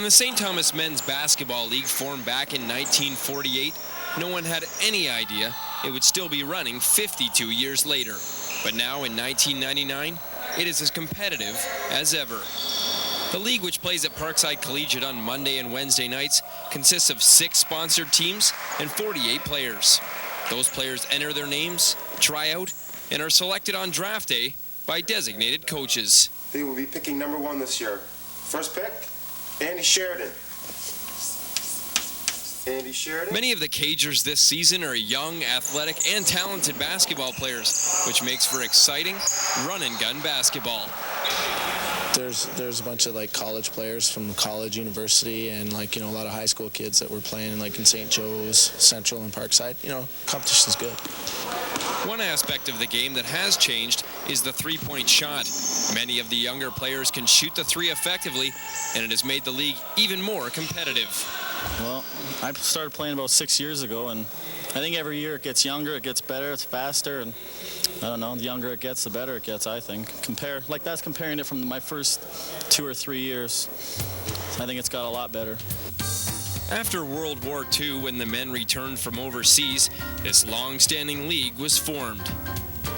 When the St. Thomas Men's Basketball League formed back in 1948, no one had any idea it would still be running 52 years later. But now in 1999, it is as competitive as ever. The league, which plays at Parkside Collegiate on Monday and Wednesday nights, consists of 6 sponsored teams and 48 players. Those players enter their names, try out, and are selected on draft day by designated coaches. They will be picking number 1 this year. First pick, Andy Sheridan. Andy Sheridan. Many of the Cagers this season are young, athletic, and talented basketball players, which makes for exciting run-and-gun basketball. There's a bunch of college players from college, university, and a lot of high school kids that were playing in St. Joe's, Central, and Parkside. Competition's good. One aspect of the game that has changed is the three-point shot. Many of the younger players can shoot the three effectively, and it has made the league even more competitive. Well, I started playing about 6 years ago, and I think every year it gets younger, it gets better, it's faster, and I don't know, the younger it gets, the better it gets, I think. That's comparing it from my first 2 or 3 years. I think it's got a lot better. After World War II, when the men returned from overseas, this long-standing league was formed.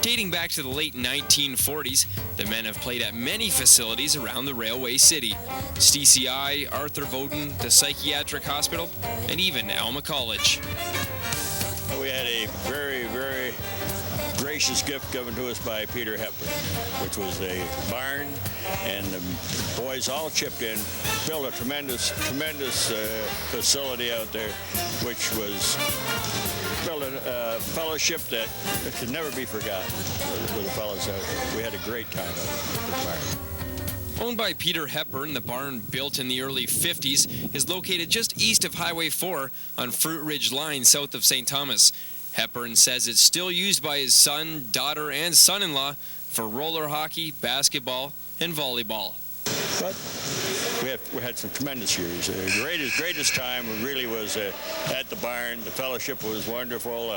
Dating back to the late 1940s, the men have played at many facilities around the Railway City. CCI, Arthur Voden, the Psychiatric Hospital, and even Alma College. We had a very, very gracious gift given to us by Peter Hepburn, which was a barn, and the boys all chipped in, built a tremendous facility out there, which was built a fellowship that could never be forgotten with the fellows out there. We had a great time at the barn. Owned by Peter Hepburn, the barn, built in the early 50s, is located just east of Highway 4 on Fruit Ridge Line south of St. Thomas. Hepburn says it's still used by his son, daughter, and son-in-law for roller hockey, basketball, and volleyball. But we had some tremendous years. The greatest time really was at the barn. The fellowship was wonderful.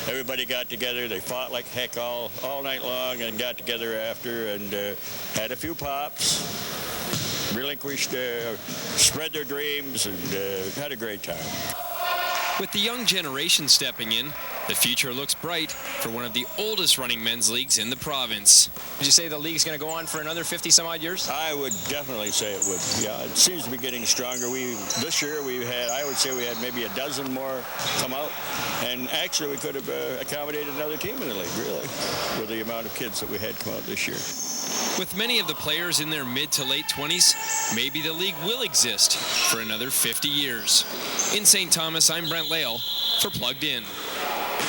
Everybody got together. They fought like heck all night long and got together after and had a few pops, relinquished, spread their dreams, and had a great time. With the young generation stepping in, the future looks bright for one of the oldest running men's leagues in the province. Would you say the league's going to go on for another 50-some-odd years? I would definitely say it would. Yeah, it seems to be getting stronger. This year I would say we had maybe a dozen more come out, and actually we could have accommodated another team in the league, really, with the amount of kids that we had come out this year. With many of the players in their mid to late 20s, maybe the league will exist for another 50 years. In St. Thomas, I'm Brent Lale for Plugged In.